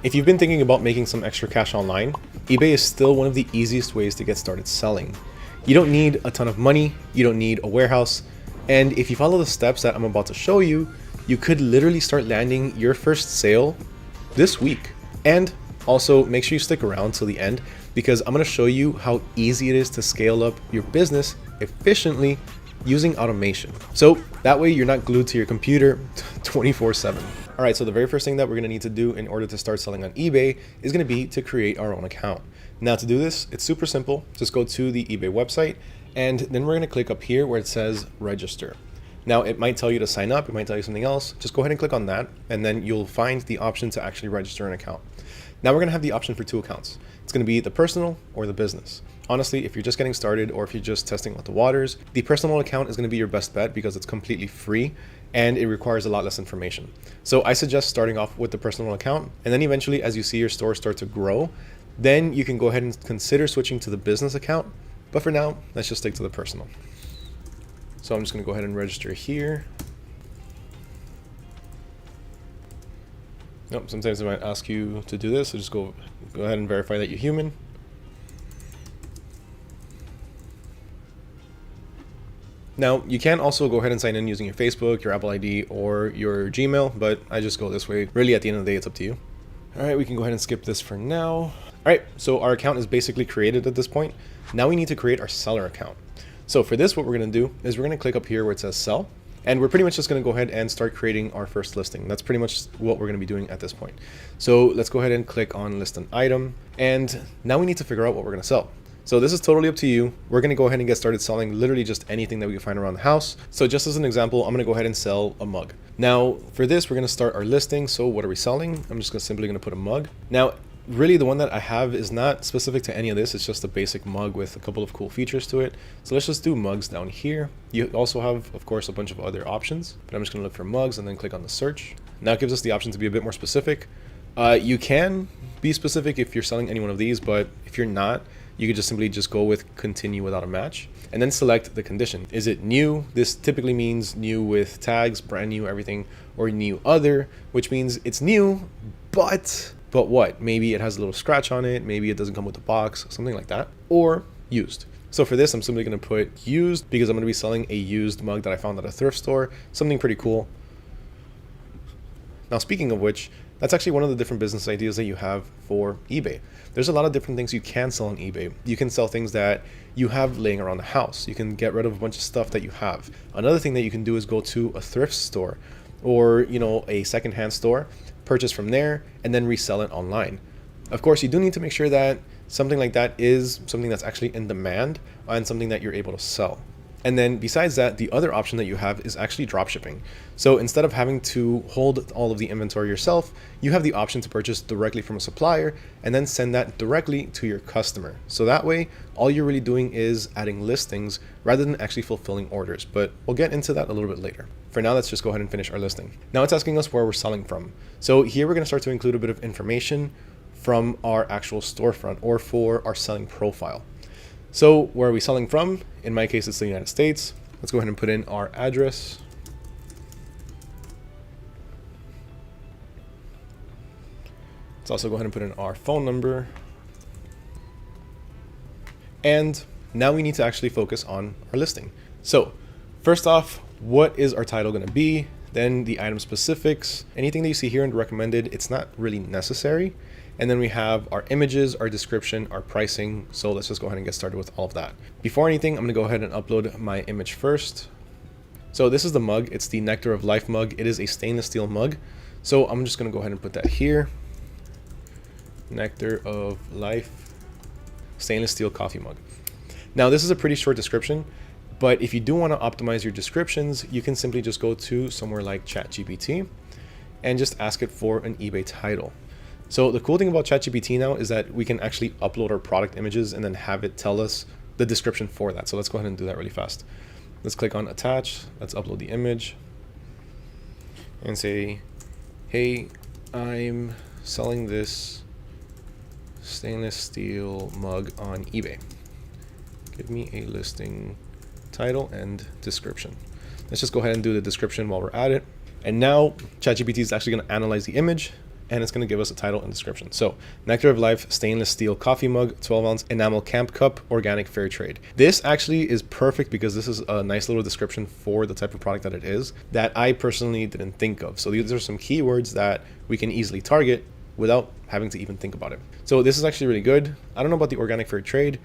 If you've been thinking about making some extra cash online, eBay is still one of the easiest ways to get started selling. You don't need a ton of money, you don't need a warehouse, and if you follow the steps that I'm about to show you, you could literally start landing your first sale this week. And also make sure you stick around till the end because I'm going to show you how easy it is to scale up your business efficiently using automation. So that way you're not glued to your computer 24/7. All right, so the very first thing that we're gonna need to do in order to start selling on eBay is gonna be to create our own account. Now to do this, it's super simple. Just go to the eBay website and then we're gonna click up here where it says register. Now it might tell you to sign up, it might tell you something else. Just go ahead and click on that and then you'll find the option to actually register an account. Now we're gonna have the option for two accounts. It's gonna be the personal or the business. Honestly, if you're just getting started or if you're just testing out the waters, the personal account is going to be your best bet because it's completely free and it requires a lot less information. So I suggest starting off with the personal account, and then eventually as you see your store start to grow, then you can go ahead and consider switching to the business account. But for now, let's just stick to the personal. So I'm just going to go ahead and register here. Nope, sometimes they might ask you to do this, so just go ahead and verify that you're human. Now, you can also go ahead and sign in using your Facebook, your Apple ID, or your Gmail, but I just go this way. Really, at the end of the day, it's up to you. All right, we can go ahead and skip this for now. All right, so our account is basically created at this point. Now we need to create our seller account. So for this, what we're gonna do is we're gonna click up here where it says sell, and we're pretty much just gonna go ahead and start creating our first listing. That's pretty much what we're gonna be doing at this point. So let's go ahead and click on list an item, and now we need to figure out what we're gonna sell. So this is totally up to you. We're gonna go ahead and get started selling literally just anything that we can find around the house. So just as an example, I'm gonna go ahead and sell a mug. Now for this, we're gonna start our listing. So what are we selling? I'm just simply gonna put a mug. Now, really the one that I have is not specific to any of this. It's just a basic mug with a couple of cool features to it. So let's just do mugs down here. You also have, of course, a bunch of other options, but I'm just gonna look for mugs and then click on the search. Now it gives us the option to be a bit more specific. You can be specific if you're selling any one of these, but if you're not, you could just simply go with continue without a match and then select the condition. Is it new? This typically means new with tags, brand new, everything, or new other, which means it's new, but what? Maybe it has a little scratch on it. Maybe it doesn't come with the box, something like that, or used. So for this, I'm simply gonna put used because I'm gonna be selling a used mug that I found at a thrift store, something pretty cool. Now, speaking of which, that's actually one of the different business ideas that you have for eBay. There's a lot of different things you can sell on eBay. You can sell things that you have laying around the house. You can get rid of a bunch of stuff that you have. Another thing that you can do is go to a thrift store or, a secondhand store, purchase from there, and then resell it online. Of course, you do need to make sure that something like that is something that's actually in demand and something that you're able to sell. And then besides that, the other option that you have is actually dropshipping. So instead of having to hold all of the inventory yourself, you have the option to purchase directly from a supplier and then send that directly to your customer. So that way, all you're really doing is adding listings rather than actually fulfilling orders. But we'll get into that a little bit later. For now, let's just go ahead and finish our listing. Now it's asking us where we're selling from. So here we're gonna start to include a bit of information from our actual storefront or for our selling profile. So where are we selling from? In my case, it's the United States. Let's go ahead and put in our address. Let's also go ahead and put in our phone number. And now we need to actually focus on our listing. So first off, what is our title going to be? Then the item specifics, anything that you see here in the recommended, it's not really necessary. And then we have our images, our description, our pricing. So let's just go ahead and get started with all of that. Before anything, I'm gonna go ahead and upload my image first. So this is the mug. It's the Nectar of Life mug. It is a stainless steel mug. So I'm just gonna go ahead and put that here. Nectar of Life, stainless steel coffee mug. Now this is a pretty short description, but if you do wanna optimize your descriptions, you can simply just go to somewhere like ChatGPT and just ask it for an eBay title. So the cool thing about ChatGPT now is that we can actually upload our product images and then have it tell us the description for that. So let's go ahead and do that really fast. Let's click on attach. Let's upload the image and say, hey, I'm selling this stainless steel mug on eBay. Give me a listing title and description. Let's just go ahead and do the description while we're at it. And now ChatGPT is actually going to analyze the image and it's going to give us a title and description. So Nectar of Life stainless steel coffee mug, 12-ounce enamel camp cup, organic fair trade. This actually is perfect because this is a nice little description for the type of product that it is that I personally didn't think of. So these are some keywords that we can easily target without having to even think about it. So this is actually really good. I don't know about the organic fair trade,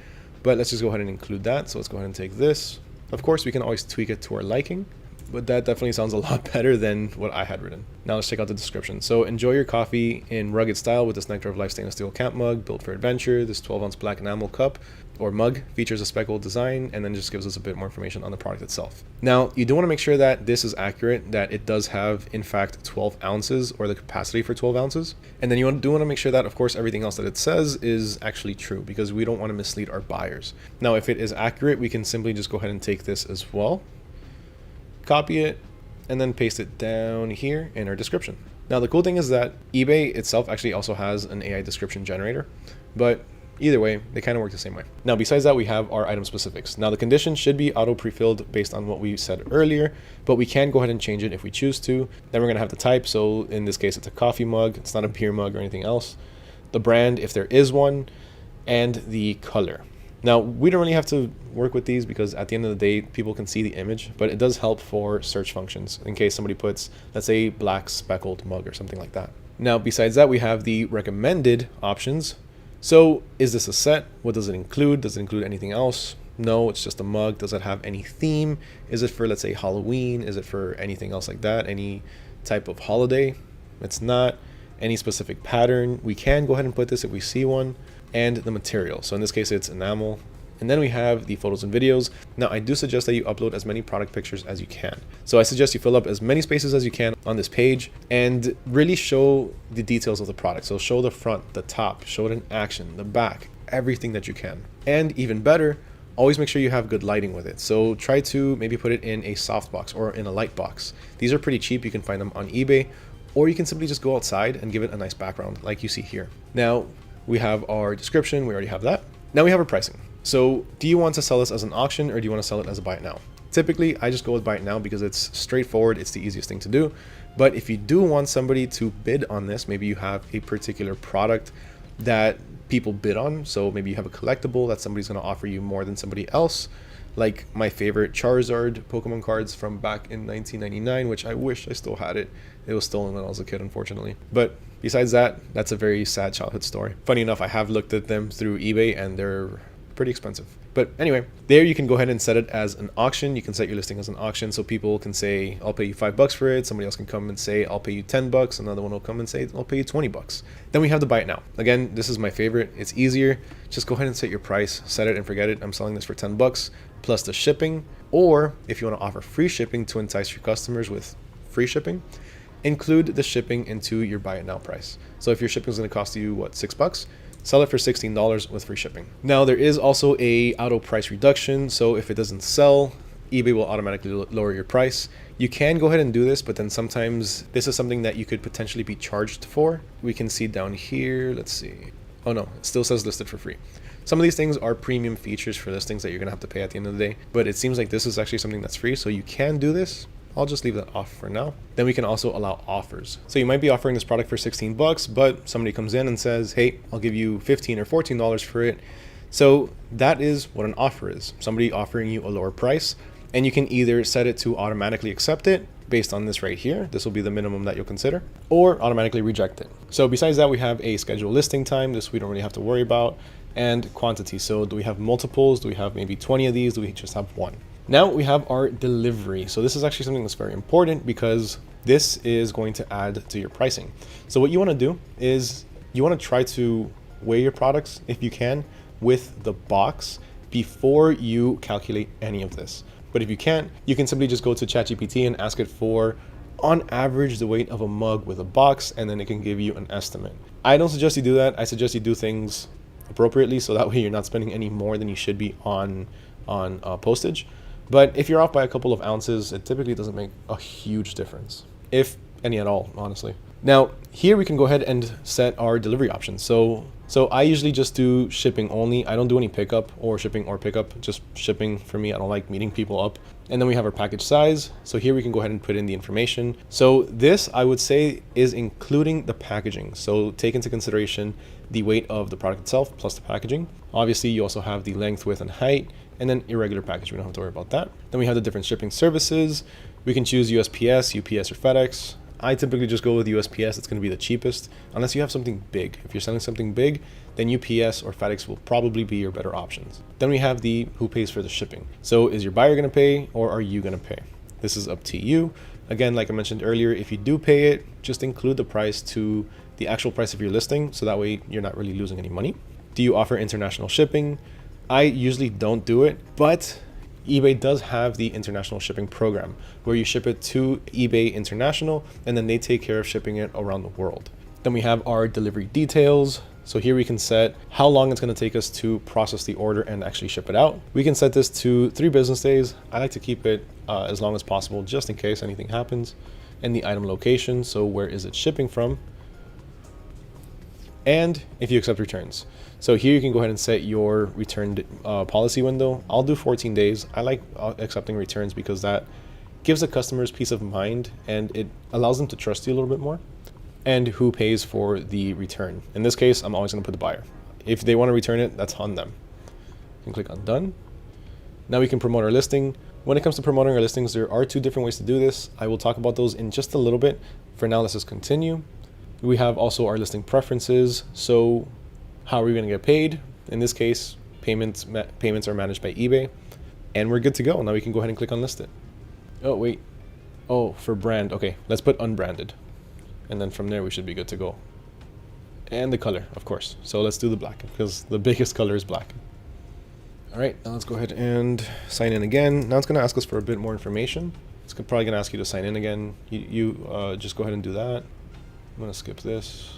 but let's just go ahead and include that. So let's go ahead and take this. Of course, we can always tweak it to our liking, but that definitely sounds a lot better than what I had written. Now let's check out the description. So enjoy your coffee in rugged style with this Nectar of Life stainless steel camp mug built for adventure. This 12-ounce black enamel cup or mug features a speckled design and then just gives us a bit more information on the product itself. Now, you do want to make sure that this is accurate, that it does have, in fact, 12 ounces or the capacity for 12 ounces. And then you do want to make sure that, of course, everything else that it says is actually true because we don't want to mislead our buyers. Now, if it is accurate, we can simply just go ahead and take this as well, copy it, and then paste it down here in our description. Now, the cool thing is that eBay itself actually also has an AI description generator, but either way, they kind of work the same way. Now, besides that, we have our item specifics. Now, the condition should be auto pre-filled based on what we said earlier, but we can go ahead and change it if we choose to. Then we're going to have the type. So in this case, it's a coffee mug. It's not a beer mug or anything else. The brand, if there is one, and the color. Now, we don't really have to work with these because at the end of the day, people can see the image, but it does help for search functions in case somebody puts, let's say, black speckled mug or something like that. Now, besides that, we have the recommended options. So is this a set? What does it include? Does it include anything else? No, it's just a mug. Does it have any theme? Is it for, let's say, Halloween? Is it for anything else like that? Any type of holiday? It's not. Any specific pattern? We can go ahead and put this if we see one. And the material. So in this case, it's enamel. And then we have the photos and videos. Now, I do suggest that you upload as many product pictures as you can. So I suggest you fill up as many spaces as you can on this page and really show the details of the product. So show the front, the top, show it in action, the back, everything that you can. And even better, always make sure you have good lighting with it. So try to maybe put it in a soft box or in a light box. These are pretty cheap. You can find them on eBay, or you can simply just go outside and give it a nice background like you see here. Now, we have our description. We already have that. Now we have our pricing. So do you want to sell this as an auction or do you want to sell it as a buy it now? Typically, I just go with buy it now because it's straightforward. It's the easiest thing to do. But if you do want somebody to bid on this, maybe you have a particular product that people bid on. So maybe you have a collectible that somebody's going to offer you more than somebody else. Like my favorite Charizard Pokemon cards from back in 1999, which I wish I still had it. It was stolen when I was a kid, unfortunately. But besides that, that's a very sad childhood story. Funny enough, I have looked at them through eBay and they're pretty expensive. But anyway, there you can go ahead and set it as an auction. You can set your listing as an auction so people can say, I'll pay you $5 for it. Somebody else can come and say, I'll pay you $10. Another one will come and say, I'll pay you $20. Then we have the buy it now. Again, this is my favorite. It's easier. Just go ahead and set your price, set it and forget it. I'm selling this for $10 plus the shipping. Or if you want to offer free shipping to entice your customers with free shipping, include the shipping into your buy it now price. So if your shipping is going to cost you, what, $6? Sell it for $16 with free shipping. Now there is also a auto price reduction. So if it doesn't sell, eBay will automatically lower your price. You can go ahead and do this, but then sometimes this is something that you could potentially be charged for. We can see down here, let's see. Oh no, it still says listed for free. Some of these things are premium features for listings that you're gonna have to pay at the end of the day, but it seems like this is actually something that's free. So you can do this. I'll just leave that off for now. Then we can also allow offers. So you might be offering this product for $16, but somebody comes in and says, hey, I'll give you $15 or $14 for it. So that is what an offer is. Somebody offering you a lower price, and you can either set it to automatically accept it based on this right here. This will be the minimum that you'll consider, or automatically reject it. So besides that, we have a scheduled listing time. This we don't really have to worry about, and quantity. So do we have multiples? Do we have maybe 20 of these? Do we just have one? Now we have our delivery. So this is actually something that's very important because this is going to add to your pricing. So what you want to do is you want to try to weigh your products, if you can, with the box before you calculate any of this. But if you can't, you can simply just go to ChatGPT and ask it for, on average, the weight of a mug with a box, and then it can give you an estimate. I don't suggest you do that. I suggest you do things appropriately so that way you're not spending any more than you should be on postage. But if you're off by a couple of ounces, it typically doesn't make a huge difference, if any at all, honestly. Now here we can go ahead and set our delivery options. So I usually just do shipping only. I don't do any pickup or shipping or pickup, just shipping for me. I don't like meeting people up. And then we have our package size. So here we can go ahead and put in the information. So this, I would say, is including the packaging. So take into consideration the weight of the product itself plus the packaging. Obviously, you also have the length, width, and height, and then irregular package. We don't have to worry about that. Then we have the different shipping services. We can choose USPS, UPS, or FedEx. I typically just go with USPS. It's going to be the cheapest, unless you have something big. If you're selling something big, then UPS or FedEx will probably be your better options. Then we have the who pays for the shipping. So is your buyer going to pay, or are you going to pay? This is up to you. Again, like I mentioned earlier, if you do pay it, just include the price to the actual price of your listing, so that way you're not really losing any money. Do you offer international shipping? I usually don't do it, but eBay does have the international shipping program where you ship it to eBay International and then they take care of shipping it around the world. Then we have our delivery details. So here we can set how long it's going to take us to process the order and actually ship it out. We can set this to 3 business days. I like to keep it as long as possible just in case anything happens. And the item location, so where is it shipping from? And if you accept returns. So here you can go ahead and set your return policy window. I'll do 14 days. I like accepting returns because that gives the customers peace of mind and it allows them to trust you a little bit more. And who pays for the return. In this case, I'm always going to put the buyer. If they want to return it, that's on them. You can click on done. Now we can promote our listing. When it comes to promoting our listings, there are 2 different ways to do this. I will talk about those in just a little bit. For now, let's just continue. We have also our listing preferences. So how are we going to get paid? In this case, payments are managed by eBay. And we're good to go. Now we can go ahead and click on list it. Oh, wait. Oh, for brand. Okay, let's put unbranded. And then from there, we should be good to go. And the color, of course. So let's do the black because the biggest color is black. All right, now let's go ahead and sign in again. Now it's going to ask us for a bit more information. It's probably going to ask you to sign in again. You just go ahead and do that. I'm going to skip this.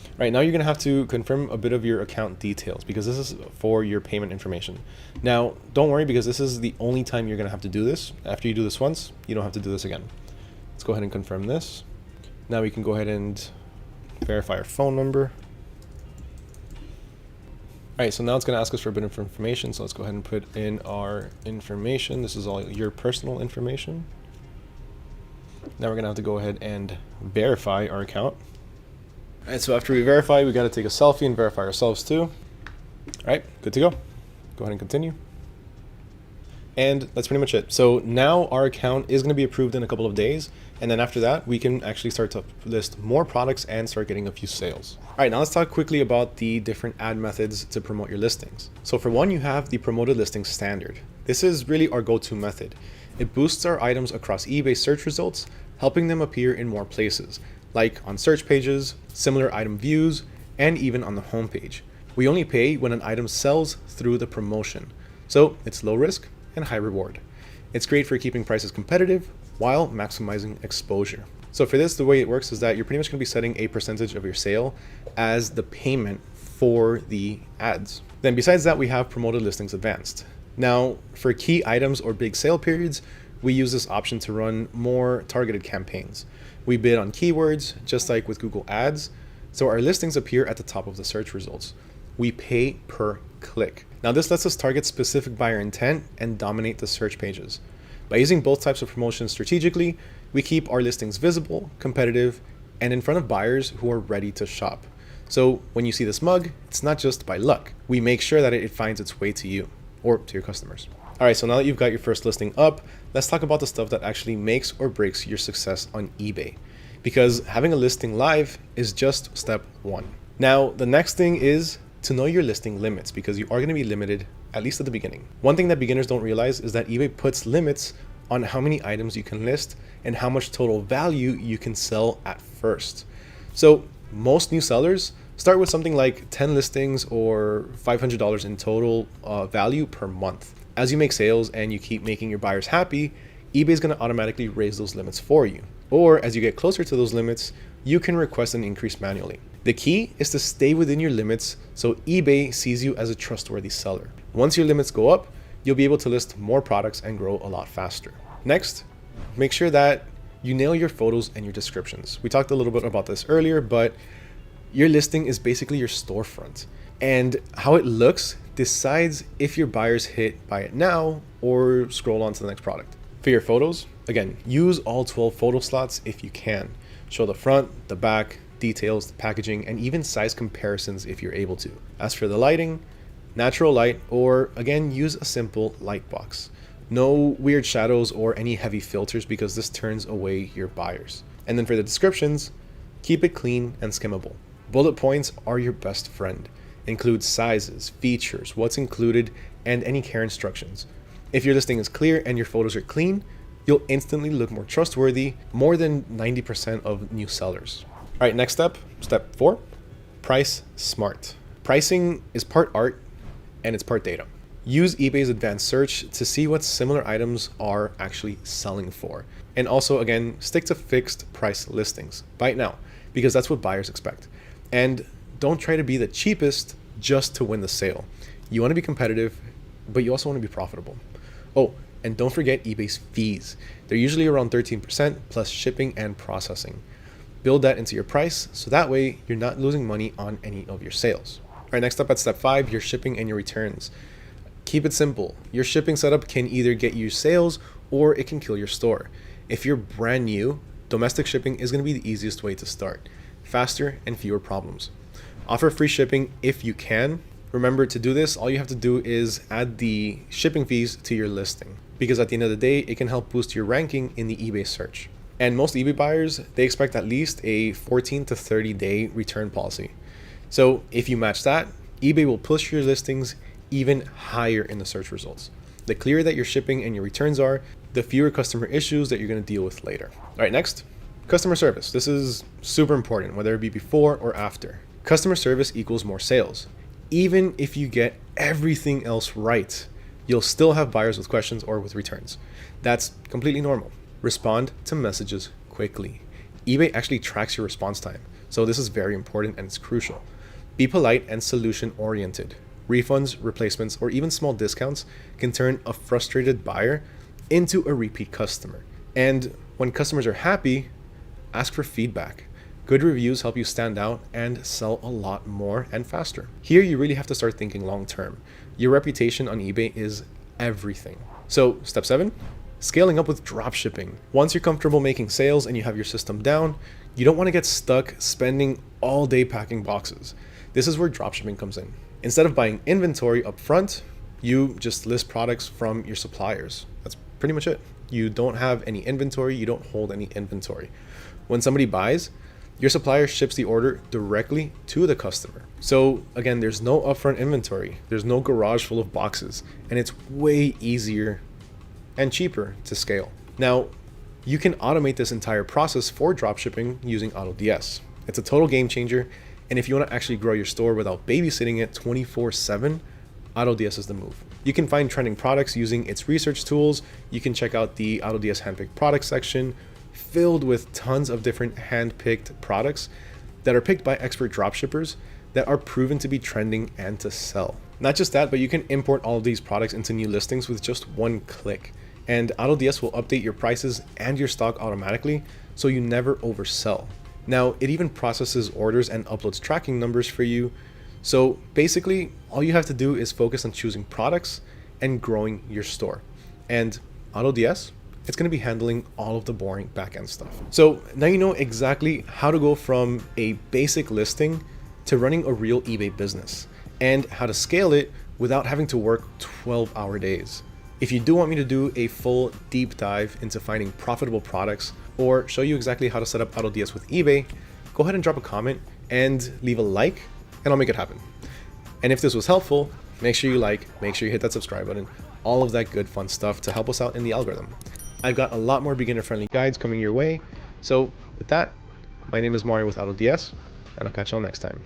All right, now you're going to have to confirm a bit of your account details because this is for your payment information. Now, don't worry because this is the only time you're going to have to do this. After you do this once, you don't have to do this again. Let's go ahead and confirm this. Now we can go ahead and verify our phone number. All right, so now it's going to ask us for a bit of information. So let's go ahead and put in our information. This is all your personal information. Now we're going to have to go ahead and verify our account. All right, so after we verify, we got to take a selfie and verify ourselves too. All right, good to go. Go ahead and continue. And that's pretty much it. So now our account is going to be approved in a couple of days. And then after that, we can actually start to list more products and start getting a few sales. All right, now let's talk quickly about the different ad methods to promote your listings. So for one, you have the promoted listings standard. This is really our go-to method. It boosts our items across eBay search results, helping them appear in more places, like on search pages, similar item views, and even on the homepage. We only pay when an item sells through the promotion. So it's low risk and high reward. It's great for keeping prices competitive while maximizing exposure. So for this, the way it works is that you're pretty much going to be setting a percentage of your sale as the payment for the ads. Then besides that, we have promoted listings advanced. Now, for key items or big sale periods, we use this option to run more targeted campaigns. We bid on keywords, just like with Google Ads, so our listings appear at the top of the search results. We pay per click. Now this lets us target specific buyer intent and dominate the search pages. By using both types of promotions strategically, we keep our listings visible, competitive, and in front of buyers who are ready to shop. So when you see this mug, it's not just by luck. We make sure that it finds its way to you or to your customers. All right, so now that you've got your first listing up, let's talk about the stuff that actually makes or breaks your success on eBay. Because having a listing live is just step 1. Now, the next thing is to know your listing limits because you are going to be limited, at least at the beginning. One thing that beginners don't realize is that eBay puts limits on how many items you can list and how much total value you can sell at first. So most new sellers start with something like 10 listings or $500 in total value per month. As you make sales and you keep making your buyers happy, eBay is going to automatically raise those limits for you. Or as you get closer to those limits, you can request an increase manually. The key is to stay within your limits so eBay sees you as a trustworthy seller. Once your limits go up, you'll be able to list more products and grow a lot faster. Next, make sure that you nail your photos and your descriptions. We talked a little bit about this earlier, but your listing is basically your storefront, and how it looks decides if your buyers hit buy it now or scroll on to the next product. For your photos, again, use all 12 photo slots if you can. Show the front, the back, details, the packaging, and even size comparisons if you're able to. As for the lighting, natural light, or again, use a simple light box. No weird shadows or any heavy filters because this turns away your buyers. And then for the descriptions, keep it clean and skimmable. Bullet points are your best friend. Include sizes, features, what's included, and any care instructions. If your listing is clear and your photos are clean, you'll instantly look more trustworthy, more than 90% of new sellers. All right, next step, step 4, price smart. Pricing is part art and it's part data. Use eBay's advanced search to see what similar items are actually selling for. And also, again, stick to fixed price listings. Buy it now, because that's what buyers expect. And don't try to be the cheapest just to win the sale. You want to be competitive, but you also want to be profitable. Oh, and don't forget eBay's fees. They're usually around 13% plus shipping and processing. Build that into your price so that way you're not losing money on any of your sales. All right, next up at step 5, your shipping and your returns. Keep it simple. Your shipping setup can either get you sales or it can kill your store. If you're brand new, domestic shipping is going to be the easiest way to start. Faster and fewer problems. Offer free shipping if you can. Remember, to do this, all you have to do is add the shipping fees to your listing, because at the end of the day, it can help boost your ranking in the eBay search. And most eBay buyers, they expect at least a 14 to 30 day return policy. So if you match that, eBay will push your listings even higher in the search results. The clearer that your shipping and your returns are, the fewer customer issues that you're going to deal with later. All right, next, customer service. This is super important, whether it be before or after. Customer service equals more sales. Even if you get everything else right, you'll still have buyers with questions or with returns. That's completely normal. Respond to messages quickly. eBay actually tracks your response time, so this is very important and it's crucial. Be polite and solution oriented. Refunds, replacements, or even small discounts can turn a frustrated buyer into a repeat customer. And when customers are happy, ask for feedback. Good reviews help you stand out and sell a lot more and faster. Here, you really have to start thinking long term. Your reputation on eBay is everything. So, step 7, scaling up with dropshipping. Once you're comfortable making sales and you have your system down, you don't want to get stuck spending all day packing boxes. This is where dropshipping comes in. Instead of buying inventory up front, you just list products from your suppliers. That's pretty much it. You don't have any inventory, you don't hold any inventory. When somebody buys, your supplier ships the order directly to the customer. So again, there's no upfront inventory, there's no garage full of boxes, and it's way easier and cheaper to scale. Now, you can automate this entire process for dropshipping using AutoDS. It's a total game changer, and if you want to actually grow your store without babysitting it 24/7, AutoDS is the move. You can find trending products using its research tools. You can check out the AutoDS handpicked products section, filled with tons of different hand-picked products that are picked by expert dropshippers that are proven to be trending and to sell. Not just that, but you can import all of these products into new listings with just one click. And AutoDS will update your prices and your stock automatically, so you never oversell. Now, it even processes orders and uploads tracking numbers for you. So basically, all you have to do is focus on choosing products and growing your store. And AutoDS, it's going to be handling all of the boring backend stuff. So now you know exactly how to go from a basic listing to running a real eBay business, and how to scale it without having to work 12-hour days. If you do want me to do a full deep dive into finding profitable products or show you exactly how to set up AutoDS with eBay, go ahead and drop a comment and leave a like, and I'll make it happen. And if this was helpful, make sure you like, make sure you hit that subscribe button, all of that good fun stuff to help us out in the algorithm. I've got a lot more beginner-friendly guides coming your way. So with that, my name is Mario with AutoDS, and I'll catch y'all next time.